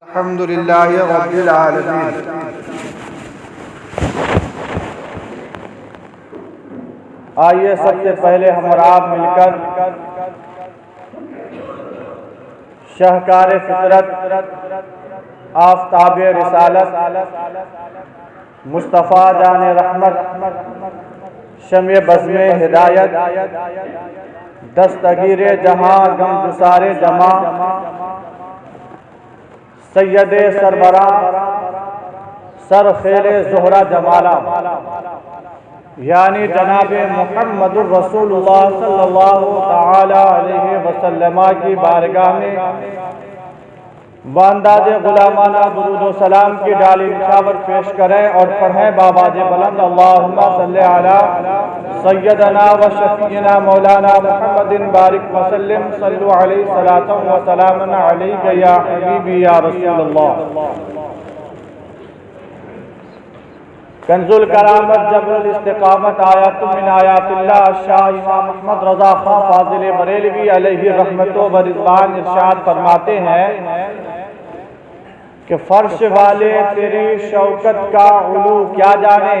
الحمد للہ رب العالمین۔ آئیے سب سے پہلے ہم اور آپ مل کر شاہکار فطرت آفتاب رسالت مصطفیٰ جان رحمت شمع بزم ہدایت دستگیر جہاں غم گسار جماں سید سربراہ سرخیل زہرہ جمالہ یعنی جناب محمد الرسول اللہ صلی اللہ تعالی علیہ وسلم کی بارگاہ میں بانداز غلامانہ درود و سلام کی ڈالی نشاور پیش کریں اور پڑھیں بآواز بلند اللہم صلی علی سیدنا و شفیعنا مولانا محمد بارک وسلم صلو علیہ صلاۃ و سلام علیک یا حبیبی یا رسول اللہ۔ کنز الکرامت جبر الاستقامت آیات من آیات اللہ شاہ امام محمد رضا خان فاضل بریلوی علیہ رحمت و رضوان ارشاد فرماتے ہیں کہ فرش والے تیری شوکت کا علو کیا جانے،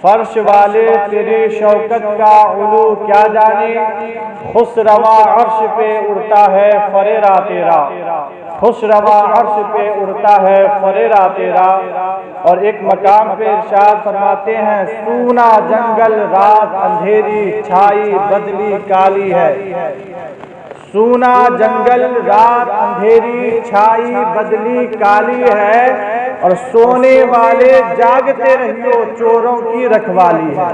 فرش والے تیری شوکت کا علو کیا جانے، خسروا عرش پہ اڑتا ہے فریرہ تیرا، خسروا عرش پہ اڑتا ہے فریرہ تیرا۔ اور ایک مقام پہ ارشاد فرماتے ہیں سونا جنگل رات اندھیری چھائی بدلی کالی ہے، سونا جنگل رات اندھیری چھائی بدلی کالی ہے، اور سونے والے جاگتے رہیو چوروں کی رکھوالی ہے۔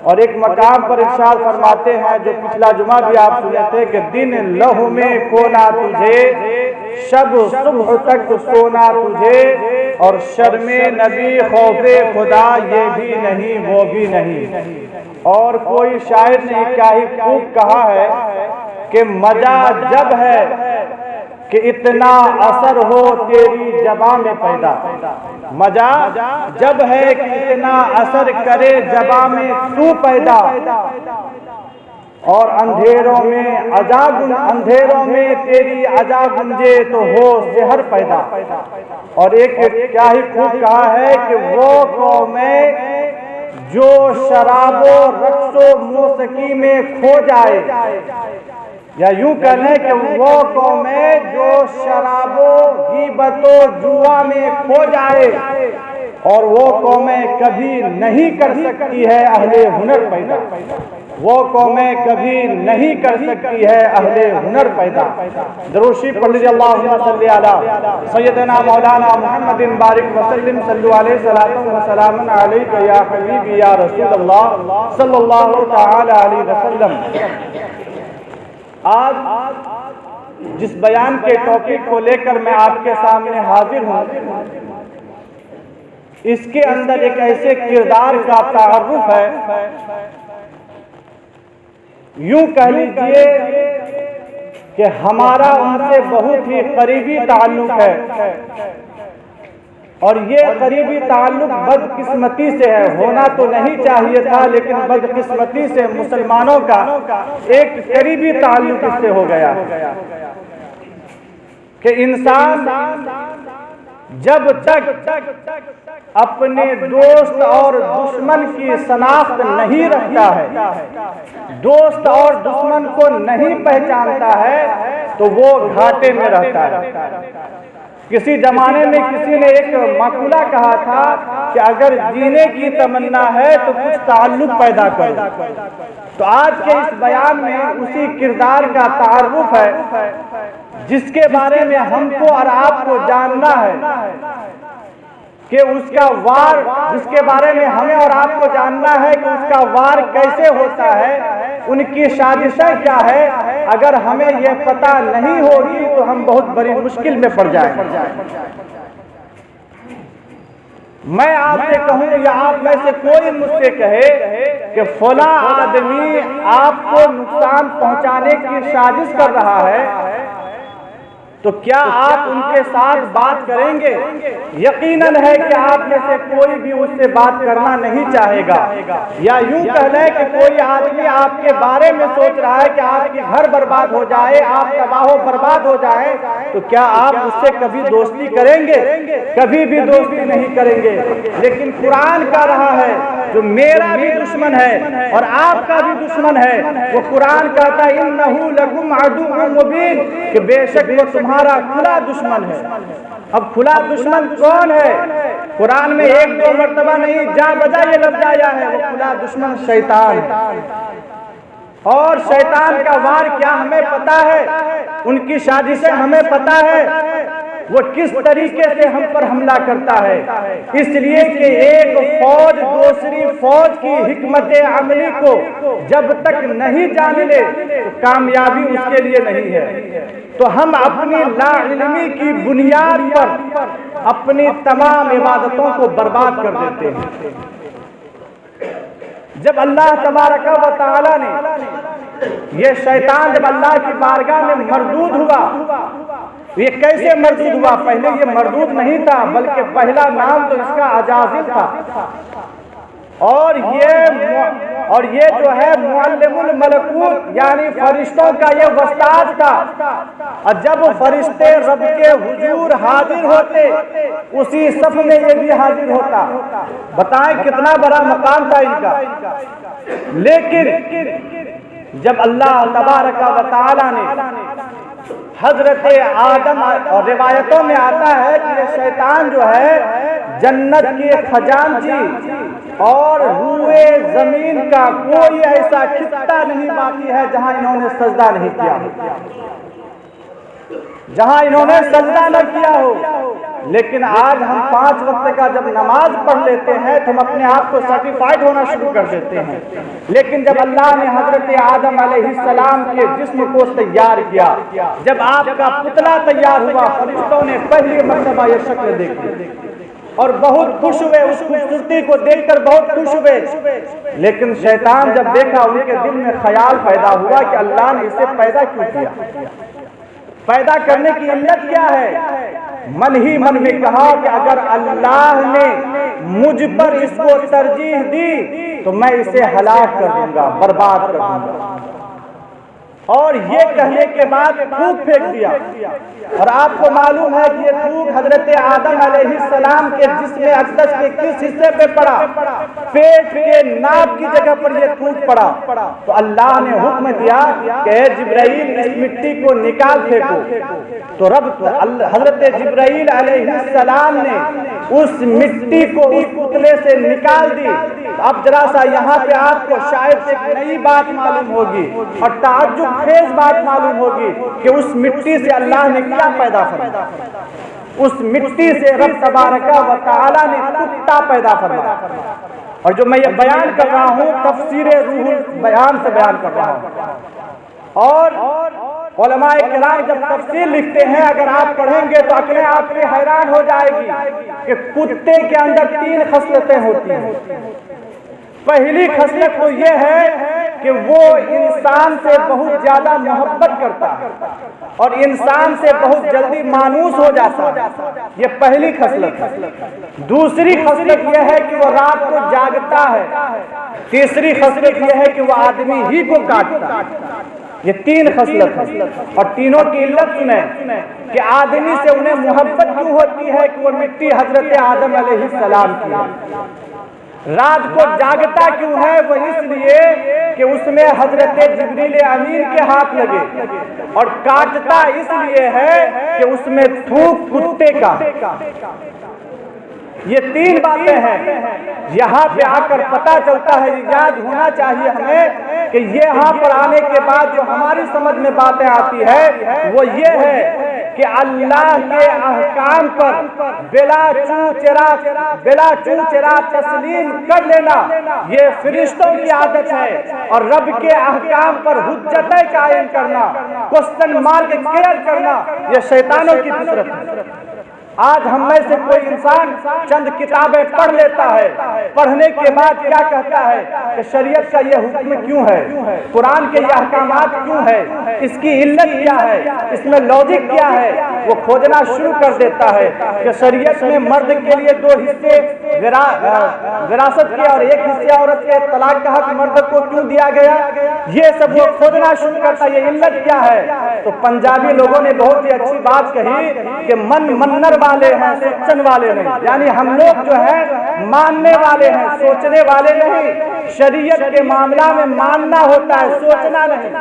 اور ایک مقام پر ارشاد فرماتے ہیں جو پچھلا جمعہ بھی آپ سنے تھے کہ دن لہو میں کھونا تجھے، شب صبح تک سونا تجھے، اور شرم نبی خوف خدا یہ بھی نہیں وہ بھی نہیں۔ اور کوئی شاعر نے کیا ہی خوب کہا ہے کہ مزہ جب ہے کہ اتنا اثر ہو تیری زبان میں پیدا، مزہ جب ہے کہ اتنا اثر کرے زبان میں تو پیدا، اور اندھیروں میں تیری عزا گنجے تو ہو سحر پیدا۔ اور ایک کیا ہی خوب کہا ہے کہ وہ قومیں جو شراب و رقص و موسیقی میں کھو جائے، یا یوں کہنے کہ وہ قومیں جو شراب و غیبت و جوا میں کھو جائے، اور وہ قومیں کبھی نہیں کر سکتی ہے اہل ہنر پیدا، وہ قومیں کبھی نہیں کر سکتی ہے اہل ہنر پیدا۔ درود شریف پڑھ لیجیے اللہم صلی علی سیدنا مولانا محمد بارک وسلم صلو علیہ صلاۃ و سلام علیک یا حبیبی یا رسول اللہ صلی اللہ تعالی علیہ وسلم۔ آج جس بیان کے ٹاپک کو لے کر میں آپ کے سامنے حاضر ہوں، اس کے اندر ایک ایسے کردار کا تعارف ہے، یوں کہہ لیجئے کہ ہمارا ان سے بہت ہی قریبی تعلق ہے، اور یہ قریبی تعلق بدقسمتی سے ہے، ہونا تو نہیں چاہیے تھا لیکن بدقسمتی سے مسلمانوں کا ایک قریبی تعلق اس سے ہو گیا کہ انسان جب تک اپنے دوست اور دشمن کی شناخت نہیں رکھتا ہے، دوست اور دشمن کو نہیں پہچانتا ہے، تو وہ گھاٹے میں رہتا ہے۔ کسی زمانے میں کسی نے ایک مقولہ کہا تھا کہ اگر جینے کی تمنا ہے تو کچھ تعلق پیدا کرو۔ تو آج کے اس بیان میں اسی کردار کا تعارف ہے جس کے بارے میں ہم کو اور آپ کو جاننا ہے کہ اس کا وار، جس کے بارے میں ہمیں اور آپ کو جاننا ہے کہ اس کا وار کیسے ہوتا ہے، ان کی سازشیں کیا ہے۔ اگر ہمیں یہ پتہ نہیں ہوگی تو ہم بہت بڑی مشکل میں پڑ جائیں۔ میں آپ سے کہوں یا آپ میں سے کوئی مجھ سے کہے کہ فلاں آدمی آپ کو نقصان پہنچانے کی سازش کر رہا ہے، تو کیا آپ ان کے ساتھ بات کریں گے؟ یقیناً ہے کہ آپ میں سے کوئی بھی اس سے بات کرنا نہیں چاہے گا، یا یوں کہہ لیں کہ کوئی آدمی آپ کے بارے میں سوچ رہا ہے کہ آپ کی گھر برباد ہو جائے، آپ تباہ و برباد ہو جائے، تو کیا آپ اس سے کبھی دوستی کریں گے؟ کبھی بھی دوستی نہیں کریں گے۔ لیکن قرآن کہہ رہا ہے جو میرا بھی دشمن ہے اور آپ کا بھی دشمن ہے، وہ قرآن کہتا ہے اِنَّهُ لَكُمْ عَدُوٌّ مُبِينٌ، کہ بے شک وہ تمہارا کھلا دشمن ہے۔ اب کھلا دشمن کون ہے؟ قرآن میں ایک دو مرتبہ نہیں، جا بجا یہ لفظ آیا ہے، وہ کھلا دشمن شیطان ہے۔ اور شیطان کا وار کیا ہمیں پتا ہے، ان کی سازشیں ہمیں پتا ہے، وہ کس طریقے سے ہم پر حملہ کرتا ہے۔ اس لیے کہ ایک فوج دوسری فوج کی حکمت عملی کو جب تک نہیں جان لے تو کامیابی اس کے لیے نہیں ہے۔ تو ہم اپنی لا علمی کی بنیاد پر اپنی تمام عبادتوں کو برباد کر دیتے ہیں۔ جب اللہ تبارک و تعالی نے یہ شیطان جب اللہ کی بارگاہ میں مردود ہوا، یہ کیسے مردود ہوا؟ پہلے یہ مردود نہیں تھا، بلکہ پہلا نام تو اس کا عزازل تھا، اور یہ جو ہے معلم الملکوت یعنی فرشتوں کا یہ استاد تھا۔ اور جب فرشتے رب کے حضور حاضر ہوتے، اسی صف میں یہ بھی حاضر ہوتا۔ بتائیں کتنا بڑا مقام تھا ان کا۔ لیکن جب اللہ تبارک و تعالی نے حضرت آدم، اور روایتوں میں آتا ہے کہ یہ شیطان جو ہے جنت کے خزانچی اور روئے زمین کا کوئی ایسا خطہ نہیں باقی ہے جہاں انہوں نے سجدہ نہیں کیا ہو، جہاں انہوں نے سجدہ نہ کیا ہو۔ لیکن آج ہم 5 وقت کا جب نماز پڑھ لیتے ہیں تو ہم اپنے آپ کو سرٹیفائیڈ ہونا شروع کر دیتے ہیں۔ لیکن جب اللہ نے حضرت آدم علیہ السلام کے جسم کو تیار کیا، جب آپ کا پتلا تیار ہوا، فرشتوں نے پہلی مرتبہ یہ شکل دیکھی اور بہت خوش ہوئے، اس خوبصورتی کو دیکھ کر بہت خوش ہوئے۔ لیکن شیطان جب دیکھا، ان کے دل میں خیال پیدا ہوا کہ اللہ نے اسے پیدا کیوں کیا، پیدا کرنے کی علت کیا ہے؟ من ہی من میں کہا کہ اگر اللہ نے مجھ پر اس کو ترجیح دی تو میں اسے ہلاک کر دوں گا، برباد کر دوں گا۔ اور یہ کہنے کے بعد تھوک پھینک دیا، اور آپ کو معلوم ہے کہ یہ تھوک حضرت آدم علیہ السلام کے جسم اقدس کے کس حصے پہ پڑا؟ پیٹ کے ناپ کی جگہ پر یہ تھوک پڑا۔ تو اللہ نے حکم دیا کہ اے جبرائیل اس مٹی کو نکال پھینکو۔ تو حضرت جبرائیل علیہ السلام نے اس مٹی کو اس پتلے سے نکال دی۔ اب ذرا سا یہاں پہ آپ کو شاید ایک نئی بات معلوم ہوگی اور تعجب خیز بات معلوم ہوگی کہ اس مٹی سے اللہ نے کیا پیدا فرمایا۔ اس مٹی سے رب تبارک و تعالی نے کتا پیدا فرمایا۔ اور جو میں یہ بیان کر رہا ہوں تفسیر روح البیان سے بیان کر رہا ہوں، اور علماء کرام جب تفسیر لکھتے ہیں اگر آپ پڑھیں گے تو عقلیں آپ کی حیران ہو جائے گی کہ کتے کے اندر 3 خصلتیں ہوتی ہیں۔ پہلی خصلت تو یہ ہے کہ وہ انسان سے بہت زیادہ محبت کرتا ہے اور انسان سے بہت جلدی مانوس ہو جاتا ہے، یہ پہلی خصلت ہے۔ دوسری خصلت یہ ہے کہ وہ رات کو جاگتا ہے۔ تیسری خصلت یہ ہے کہ وہ آدمی ہی کو کاٹتا ہے۔ یہ 3 خصلت ہے، اور تینوں کی علت سنیں کہ آدمی سے انہیں محبت کیوں ہوتی ہے کہ وہ مٹی حضرت آدم علیہ السلام کی ہے۔ رات کو جاگتا کیوں ہے؟ وہ اس لیے کہ اس میں حضرت جبریل امین کے ہاتھ لگے، اور کاٹتا اس لیے ہے کہ اس میں تھوک کتے کا۔ یہ 3 باتیں ہیں، یہاں پہ آ کر پتہ چلتا ہے، یاد ہونا چاہیے ہمیں کہ یہاں پر آنے کے بعد جو ہماری سمجھ میں باتیں آتی ہے وہ یہ ہے کہ اللہ کے احکام پر بلا چو چرا تسلیم کر لینا یہ فرشتوں کی عادت ہے، اور رب کے احکام پر حجتیں قائم کرنا، کوسچن مارک کلیئر کرنا، یہ شیطانوں کی فطرت ہے۔ آج ہم میں سے کوئی انسان چند کتابیں پڑھ لیتا ہے، پڑھنے کے بعد کیا کہتا ہے کہ شریعت کا یہ حکم کیوں ہے، قرآن کے یہ احکامات کیوں ہے، اس کی علت کیا ہے، اس میں لاجک کیا ہے، وہ کھوجنا شروع کر دیتا ہے کہ شریعت میں مرد کے لیے 2 حصے وراثت کے اور 1 حصہ عورت کے، طلاق کا حق مرد کو کیوں دیا گیا، یہ سب وہ کھوجنا شروع کرتا ہے، یہ علت کیا ہے۔ تو پنجابی لوگوں نے بہت ہی اچھی بات کہی کہ منر والے ہیں، سوچن والے نہیں، یعنی ہم لوگ جو ہے ماننے والے ہیں، سوچنے والے نہیں۔ شریعت کے معاملہ میں ماننا ہوتا ہے، سوچنا نہیں۔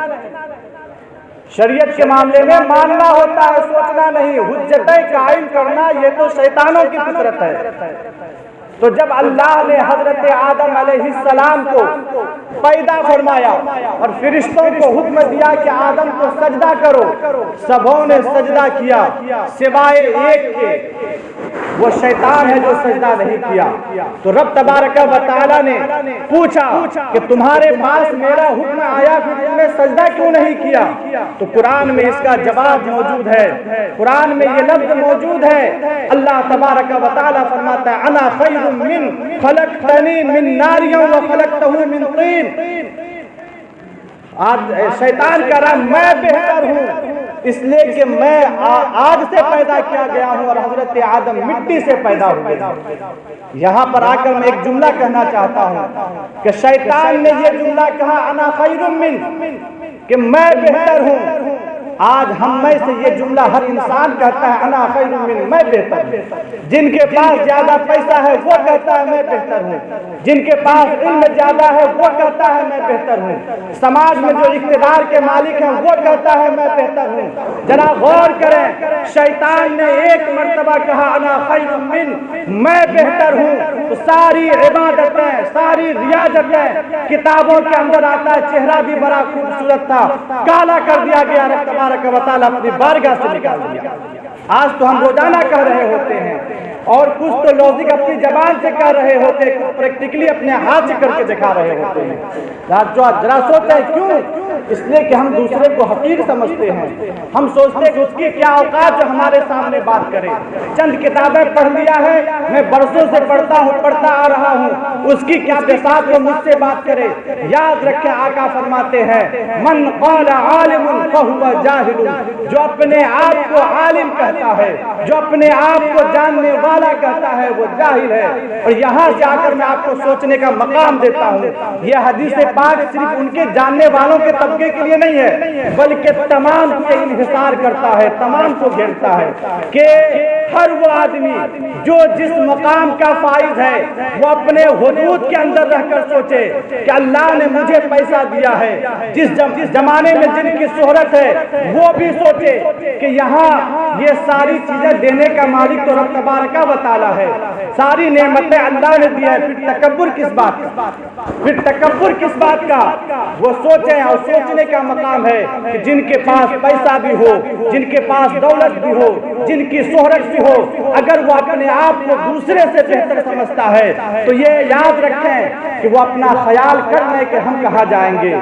شریعت کے معاملے میں ماننا ہوتا ہے، سوچنا نہیں۔ حجتیں قائم کرنا یہ تو شیطانوں کی فطرت ہے۔ تو جب اللہ نے حضرت آدم علیہ السلام کو پیدا فرمایا اور فرشتوں کو حکم دیا کہ آدم کو سجدہ کرو، سبوں نے سجدہ کیا سوائے ایک کے، وہ شیطان ہے جو سجدہ نہیں کیا۔ تو رب تبارک و تعالی نے پوچھا کہ تمہارے پاس میرا حکم آیا پھر تم نے سجدہ کیوں نہیں کیا؟ تو قرآن میں اس کا جواب موجود ہے، قرآن میں یہ لفظ موجود ہے۔ اللہ تبارک و تعالی فرماتا ہے انا خیر من خلقتنی من نار و خلقتہ من طین۔ شیطان کہہ رہا میں بہتر ہوں اس لیے کہ میں آگ سے پیدا کیا گیا ہوں اور حضرت آدم مٹی سے پیدا ہوئے۔ یہاں پر آ کر میں ایک جملہ کہنا چاہتا ہوں کہ شیطان نے یہ جملہ کہا انا خیر من، کہ میں بہتر ہوں۔ آج ہم میں سے یہ جملہ ہر انسان کہتا ہے انا خیر من، میں بہتر ہوں۔ جن کے پاس زیادہ پیسہ ہے وہ کہتا ہے میں بہتر ہوں، جن کے پاس علم زیادہ ہے وہ کہتا ہے میں بہتر ہوں، سماج میں جو اقتدار کے مالک ہیں وہ کہتا ہے میں بہتر ہوں۔ جناب غور کریں، شیطان نے ایک مرتبہ کہا انا خیر من، میں بہتر ہوں، تو ساری عبادتیں، ساری ریاضتیں، کتابوں کے اندر آتا ہے چہرہ بھی بڑا خوبصورت تھا، کالا کر دیا گیا، رب تبارک و تعالی اپنی بارگاہ سے نکال دیا۔ آج تو ہم روزانہ کہہ رہے ہوتے ہیں اور کچھ تو لوزک اپنی زبان سے کہہ رہے ہوتے ہیں، پریکٹیکلی اپنے ہاتھ سے کر کے دکھا رہے ہوتے ہیں۔ ذرا سوچیں کیوں؟ اس لیے کہ ہم دوسرے کو حقیر سمجھتے ہیں، ہم سوچتے ہیں کہ اس کی کیا اوقات جو ہمارے سامنے بات کرے۔ چند کتابیں پڑھ لیا ہے، میں برسوں سے پڑھتا آ رہا ہوں، اس کی کیا بساط وہ مجھ سے بات کرے۔ یاد رکھیں آقا فرماتے ہیں من قال عالم فہو جاہل، جو اپنے آپ کو عالم کہتا ہے، جو اپنے آپ کو جاننے والا کہتا ہے وہ جاہل ہے۔ اور یہاں سے آ کر میں آپ کو سوچنے کا مقام دیتا ہوں، یہ حدیث پاک صرف ان کے جاننے والوں کے طبقے کے لیے نہیں ہے بلکہ تمام کو انحصار کرتا ہے، تمام کو گھیرتا ہے کہ ہر وہ آدمی جو جس مقام کا فائز ہے وہ اپنے حدود کے اندر رہ کر سوچے کہ اللہ نے مجھے پیسہ دیا ہے، جس زمانے میں جن کی شہرت ہے وہ بھی سوچے کہ یہاں یہ ساری چیزیں دینے کا مالک تو رب تبارک و تعالی ہے، ساری نعمتیں اللہ نے دی ہے، پھر تکبر کس بات کا، پھر تکبر کس بات کا؟ وہ سوچیں اور سوچنے کا مقام ہے کہ جن کے پاس پیسہ بھی ہو، جن کے پاس دولت بھی ہو، جن کی شہرت بھی ہو، اگر وہ اپنے آپ کو دوسرے سے بہتر سمجھتا ہے تو یہ یاد رکھیں کہ وہ اپنا خیال کر لیں کہ ہم کہاں جائیں گے۔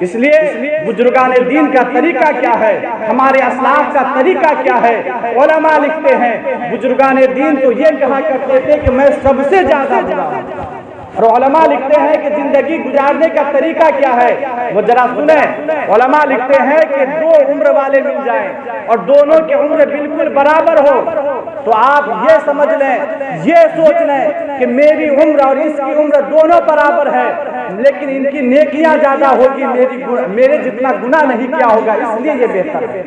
اس لیے بزرگان دین کا طریقہ کیا ہے، ہمارے اسلاف کا طریقہ کیا ہے؟ علماء لکھتے ہیں بزرگان دین تو یہ کہا کرتے تھے کہ میں سب سے زیادہ برا ہوں، اور علماء لکھتے ہیں کہ زندگی گزارنے کا طریقہ کیا ہے، وہ ذرا سنیں۔ علماء لکھتے ہیں کہ 2 عمر والے مل جائیں اور دونوں کی عمر بالکل برابر ہو تو آپ یہ سمجھ لیں، یہ سوچ لیں کہ میری عمر اور اس کی عمر دونوں برابر ہے لیکن ان کی نیکیاں زیادہ ہوگی، میرے جتنا گناہ نہیں کیا ہوگا، اس لیے یہ بہتر ہے۔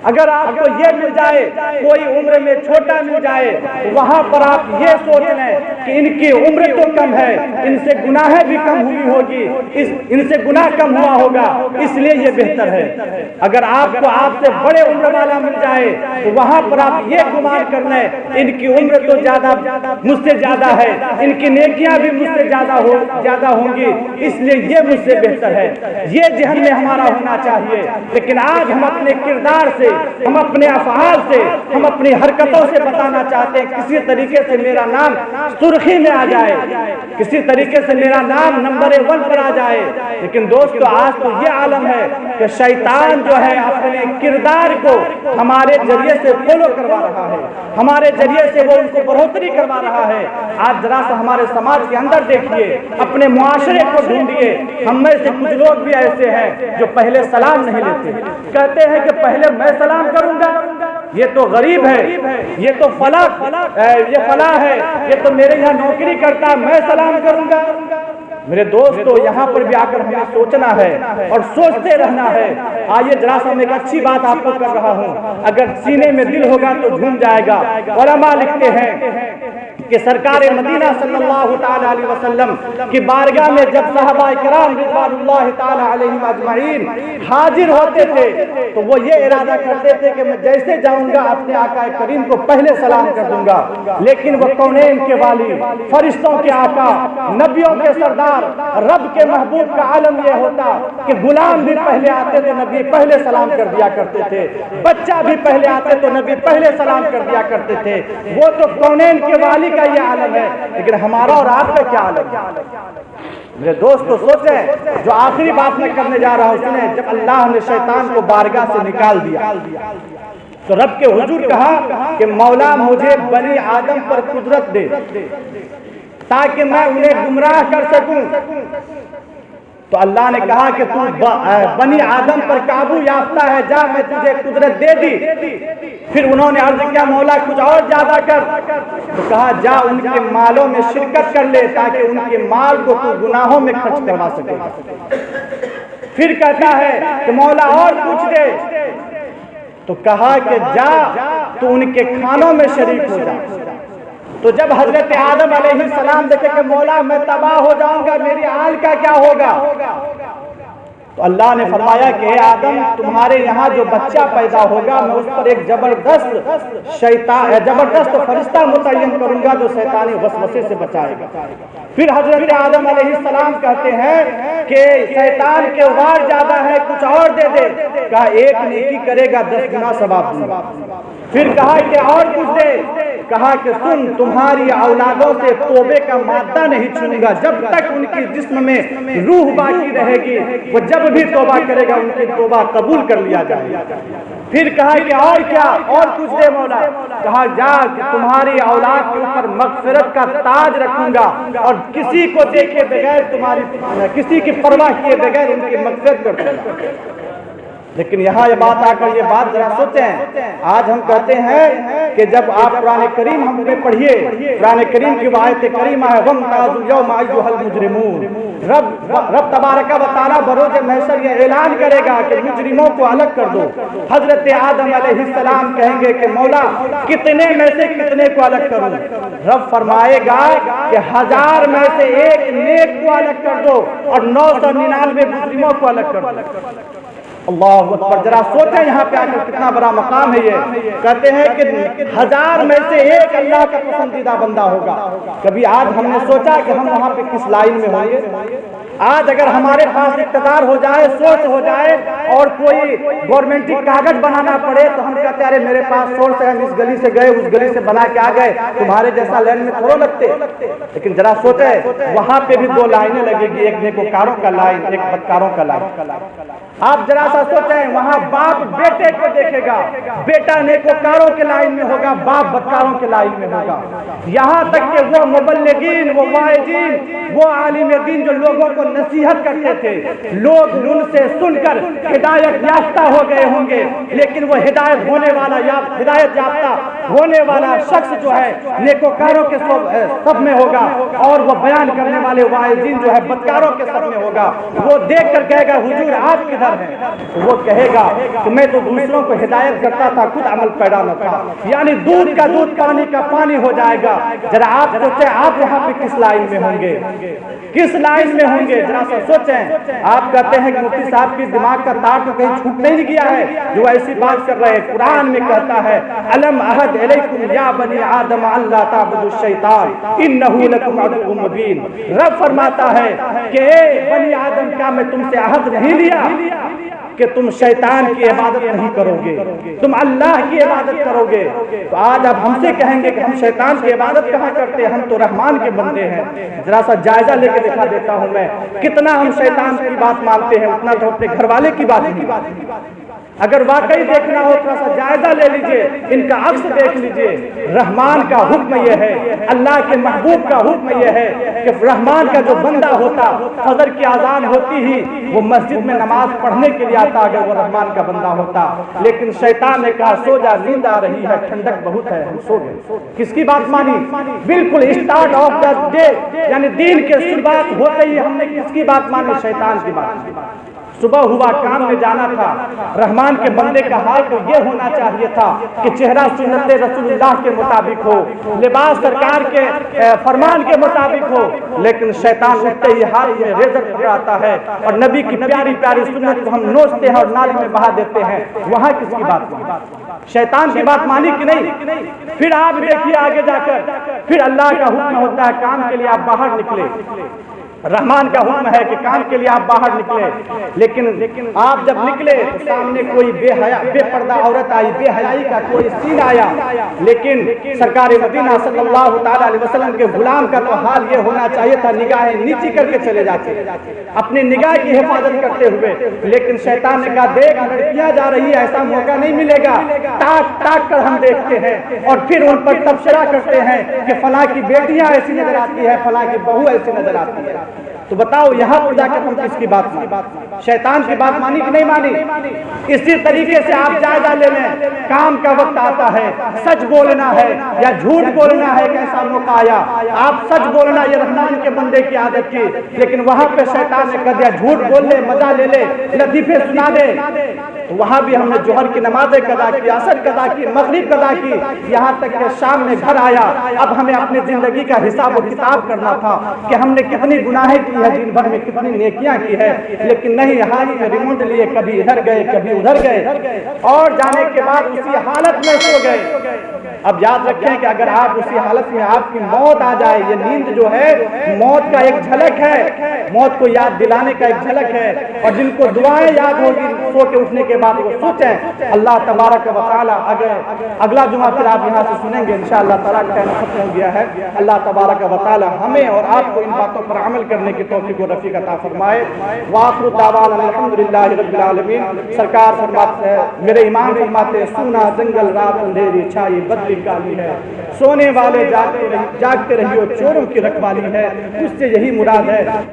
اگر آپ کو یہ مل جائے، کوئی عمر میں چھوٹا مل جائے، وہاں پر آپ یہ سوچ لیں کہ ان کی عمر تو کم ہے، ان سے گناہیں بھی کم ہوئی ہوگی، ان سے گناہ کم ہوا ہوگا، اس لیے یہ بہتر ہے۔ اگر آپ کو آپ سے بڑے عمر والا مل جائے تو وہاں پر آپ یہ گمان کر لیں ان کی عمر تو مجھ سے زیادہ ہے، ان کی نیکیاں بھی مجھ سے زیادہ ہوں گی، اس لیے یہ مجھ سے بہتر ہے۔ یہ ذہن میں ہمارا ہونا چاہیے۔ لیکن آج ہم اپنے کردار سے، ہم اپنے افعال سے، ہم اپنی حرکتوں سے بتانا چاہتے ہیں کسی طریقے سے میرا نام سرخی میں آ جائے، کسی طریقے سے میرا نام نمبر 1 پر آ جائے۔ لیکن دوستو آج تو یہ عالم ہے کہ شیطان جو ہے اپنے کردار کو ہمارے ذریعے سے فالو کروا رہا ہے، ہمارے ذریعے سے وہ ان کو بڑھوتری کروا رہا ہے۔ آج ذرا سا ہمارے سماج کے اندر دیکھیے، اپنے معاشرے کو ڈھونڈیے، ہم میں سے کچھ لوگ بھی ایسے ہیں جو پہلے سلام نہیں لیتے، کہتے ہیں کہ پہلے میں سلام کروں گا، یہ تو غریب ہے، یہ تو فلاں ہے، یہ تو میرے یہاں نوکری کرتا، میں سلام کروں گا۔ میرے دوستو، یہاں پر بھی آ کر ہمیں سوچنا ہے اور سوچتے رہنا ہے۔ آئیے ذرا سا میں ایک اچھی بات آپ کو کر رہا ہوں، اگر سینے میں دل ہوگا تو جھوم جائے گا۔ علماء لکھتے ہیں کہ سرکار مدینہ صلی اللہ تعالی علیہ وسلم کی بارگاہ میں جب صحابہ کرام رضوان اللہ تعالی علیہم اجمعین حاضر ہوتے تھے تو وہ یہ ارادہ کرتے تھے کہ میں جیسے جاؤں گا اپنے آقا کریم کو پہلے سلام کر دوں گا، لیکن وہ کونین کے والی، فرشتوں کے آقا، نبیوں کے سردار، رب کے محبوب کا عالم یہ ہوتا کہ غلام بھی پہلے آتے تو نبی پہلے سلام کر دیا کرتے تھے، بچہ بھی پہلے آتے تو نبی پہلے سلام کر دیا کرتے تھے۔ وہ تو کونین کے والی کا یہ عالم ہے، لیکن ہمارا اور آپ کا کیا عالم ہے؟ میرے دوستو سوچیں، جو آخری بات میں کرنے جا رہا ہوں سنیں، جب اللہ نے شیطان کو بارگاہ سے نکال دیا تو رب کے حضور کہا کہ مولا مجھے بنی آدم پر قدرت دے تاکہ میں انہیں گمراہ کر سکوں۔ تو اللہ نے کہا کہ تو بنی آدم پر قابو یافتہ ہے، جا میں تجھے قدرت دے دی۔ پھر انہوں نے عرض کیا مولا کچھ اور زیادہ کر، تو کہا جا ان کے مالوں میں شرکت کر لے تاکہ ان کے مال کو تو گناہوں میں خرچ کروا سکے۔ پھر کہتا ہے کہ مولا اور کچھ دے، تو کہا کہ جا تو ان کے کھانوں میں شریک ہو جا۔ تو جب حضرت آدم علیہ السلام دیکھے کہ مولا میں تباہ ہو جاؤں گا، میری آل کا کیا ہوگا، تو اللہ نے فرمایا کہ اے آدم تمہارے یہاں جو بچہ پیدا ہوگا میں اس پر ایک زبردست فرشتہ متعین کروں گا جو شیطانی وسوسے سے بچائے گا۔ پھر حضرت آدم علیہ السلام کہتے ہیں کہ شیطان کے وار زیادہ ہے، کچھ اور دے دے، کہا ایک نیکی کرے گا 10 گنا ثواب دوں گا۔ پھر کہا کہ اور کچھ دے، کہا کہ سن تمہاری اولادوں سے توبے کا مادہ نہیں چھنوں گا، جب تک ان کی جسم میں روح باقی رہے گی وہ جب بھی توبہ کرے گا ان کی توبہ قبول کر لیا جائے گا۔ پھر کہا کہ اور کیا، اور کچھ دے مولا، کہا جا تمہاری اولاد کے اوپر مغفرت کا تاج رکھوں گا اور کسی کو دیکھے بغیر کسی کی پرواہ کیے بغیر ان کی مغفرت کر دوں گا۔ لیکن یہاں یہ بات آ کر یہ بات ذرا سوچیں، آج ہم کہتے ہیں کہ جب آپ قرآن کریم ہم نے پڑھیے، قرآن کریم کی آیت کریمہ ہے وَامْتَازُوا الْيَوْمَ أَيُّهَا الْمُجْرِمُونَ، رب تبارک و تعالیٰ بروز محشر یہ اعلان کرے گا کہ مجرموں کو الگ کر دو۔ حضرت آدم علیہ السلام کہیں گے کہ مولا کتنے میں سے کتنے کو الگ کروں، رب فرمائے گا کہ 1000 میں سے ایک نیک کو الگ کر دو اور 999 مجرموں کو الگ کر دو۔ اللہ اکبر، ذرا سوچیں یہاں پہ آ کر کتنا بڑا مقام ہے یہ۔ کہتے ہیں کہ 1000 میں سے ایک اللہ کا پسندیدہ بندہ ہوگا۔ کبھی آج ہم نے سوچا کہ ہم وہاں پہ کس لائن میں ہوں گے؟ آج اگر ہمارے پاس اقتدار ہو جائے، سوچ ہو جائے اور کوئی گورنمنٹی کاغذ بنانا پڑے تو ہم کہتے ہیں ارے میرے پاس سورس ہے، ہم اس گلی سے گئے اس گلی سے بنا کے آ گئے، تمہارے جیسا لائن میں تھوڑا لگتے۔ لیکن ذرا سوچیں وہاں پہ بھی 2 لائنیں لگے گی، ایک نیکوکاروں کا لائن، ایک بدکاروں کا لائن۔ آپ ذرا سا سوچیں وہاں باپ بیٹے کو دیکھے گا، بیٹا نیکوکاروں کے لائن میں ہوگا، باپ بدکاروں کے لائن میں ہوگا۔ یہاں تک کہ وہ مبلغین، وہ واعظین، وہ عالم دین جو لوگوں کو نصیحت کرتے تھے، لوگ ان سے سن کر ہدایت یافتہ ہو گئے ہوں گے، لیکن وہ ہدایت یافتہ ہونے والا شخص جو ہے نیکوکاروں کے صف میں ہوگا اور وہ بیان کرنے والے واعظین جو ہے بدکاروں کے صف میں ہوگا۔ وہ دیکھ کر کہے گا حضور آپ کدھر ہیں؟ وہ کہے گا کہ میں تو دوسروں کو ہدایت کرتا تھا، خود عمل پیدا نہ تھا۔ یعنی دودھ کا دودھ پانی کا پانی ہو جائے گا۔ ذرا آپ سوچیں آپ یہاں پہ کس لائن میں ہوں گے، کس لائن میں ہوں گے؟ ذرا سا سوچیں۔ آپ کہتے ہیں کہ مفتی صاحب کی دماغ کا تار تو کہیں چھوٹ نہیں گیا ہے جو ایسی بات کر رہے ہیں۔ قرآن میں کہتا ہے الم عہد الیکم یا بنی آدم اللہ تعبدوا الشیطان انہ لکم عدو مبین۔ رب فرماتا ہے کہ اے بنی آدم کیا میں تم سے عہد نہیں لیا کہ تم شیطان کی عبادت نہیں کرو گے، تم اللہ کی عبادت کرو گے۔ تو آج اب ہم سے کہیں گے کہ ہم شیطان کی عبادت کہاں کرتے ہیں، ہم تو رحمان کے بندے ہیں۔ ذرا سا جائزہ لے کے دکھا دیتا ہوں میں، کتنا ہم شیطان کی بات مانتے ہیں، اتنا تو اپنے گھر والے کی بات نہیں۔ اگر واقعی دیکھنا ہو تھوڑا سا جائزہ لے لیجئے، ان کا عکس دیکھ لیجئے۔ رحمان کا حکم یہ ہے، اللہ کے محبوب کا حکم یہ ہے کہ رحمان کا جو بندہ ہوتا، فجر کی اذان ہوتی ہی وہ مسجد میں نماز پڑھنے کے لیے آتا اگر وہ رحمان کا بندہ ہوتا۔ لیکن شیطان نے کہا سو جا، نیند آ رہی ہے، ٹھنڈک بہت ہے، ہم سو گئے۔ کس کی بات مانی؟ بالکل اسٹارٹ آف دا ڈے، یعنی دن کے شروعات ہوتے ہی ہم نے کس کی بات مانی؟ شیطان کی بات۔ صبح ہوا، کام میں جانا تھا، رحمان کے بندے کا حال تو یہ ہونا چاہیے تھا کہ چہرہ سنت رسول اللہ کے مطابق ہو، لباس سرکار کے فرمان کے مطابق ہو، لیکن شیطان اٹھتے ہی ہاتھ میں ریزر پکڑاتا ہے اور نبی کی پیاری پیاری سنت کو ہم نوچتے ہیں اور نالی میں بہا دیتے ہیں۔ وہاں کس کی بات مانی؟ شیطان کی بات مانی کہ نہیں؟ پھر آپ دیکھیے آگے جا کر، پھر اللہ کا حکم ہوتا ہے کام کے لیے آپ باہر نکلے۔ رحمان کا حکم ہے کہ کام کے لیے آپ باہر نکلے، لیکن آپ جب نکلے تو سامنے کوئی بے پردہ عورت آئی، بے حیائی کا کوئی سین آیا، لیکن سرکار مدینہ صلی اللہ تعالیٰ علیہ وسلم کے غلام کا تو حال یہ ہونا چاہیے تھا، نگاہیں نیچی کر کے چلے جاتے اپنی نگاہ کی حفاظت کرتے ہوئے۔ لیکن شیطان نے کہا دیکھ لڑکیاں جا رہی ہے، ایسا موقع نہیں ملے گا، تاک تاک کر ہم دیکھتے ہیں اور پھر ان پر تبصرہ کرتے ہیں کہ فلاں کی بیٹیاں ایسی نظر آتی ہے، فلاں کی بہو ایسی نظر آتی ہے۔ تو بتاؤ یہاں پر جا کر ہم کس کی بات مانی؟ شیطان کی بات مانی کہ نہیں مانی؟ اسی طریقے سے آپ جائزہ لے لیں، کام کا وقت آتا ہے، سچ بولنا ہے یا جھوٹ بولنا ہے، کیسا موقع آیا آپ سچ بولنا یہ رحمان کے بندے کی عادت تھی، لیکن وہاں پہ شیطان نے کہہ دیا جھوٹ بول لے، مزہ لے لے، لطیفے سنا دے۔ تو وہاں بھی ہم نے ظہر کی نمازیں قضا کی، عصر قضا کی، مغرب قضا کی، یہاں تک کہ شام میں گھر آیا۔ اب ہمیں اپنی زندگی کا حساب و کتاب کرنا تھا کہ ہم نے کتنی گناہیں کی ہے، دن بھر میں کتنی نیکیاں کی ہے، لیکن نہیں، ہاتھ میں ریموٹ لیے کبھی ادھر گئے کبھی ادھر گئے اور جانے کے بعد اسی حالت میں سو گئے۔ اب یاد رکھیں کہ اگر آپ اسی حالت میں آپ کی موت آ جائے، یہ نیند جو ہے موت کا ایک جھلک ہے، موت کو یاد دلانے کا ایک جھلک ہے، اور جن کو دعائیں یاد ہوگی سو کے اٹھنے کے بعد وہ سوچیں اللہ تبارک و تعالیٰ اگلا جمعہ پھر آپ یہاں سے سنیں گے انشاءاللہ تعالیٰ، ٹائم ختم ہو گیا ہے۔ اللہ تبارک و تعالیٰ ہمیں اور آپ کو ان باتوں پر عمل کرنے کی توفیق و رفیق عطا فرمائے۔ وآخر دعوانا الحمدللہ رب العالمین۔ سرکار فرماتے ہیں، میرے امام فرماتے ہیں سونا جنگل رات اندھیری چھائی بدلی کالی ہے، سونے والے جاگتے رہیو چوروں کی رکھوالی ہے، اس سے یہی مراد ہے۔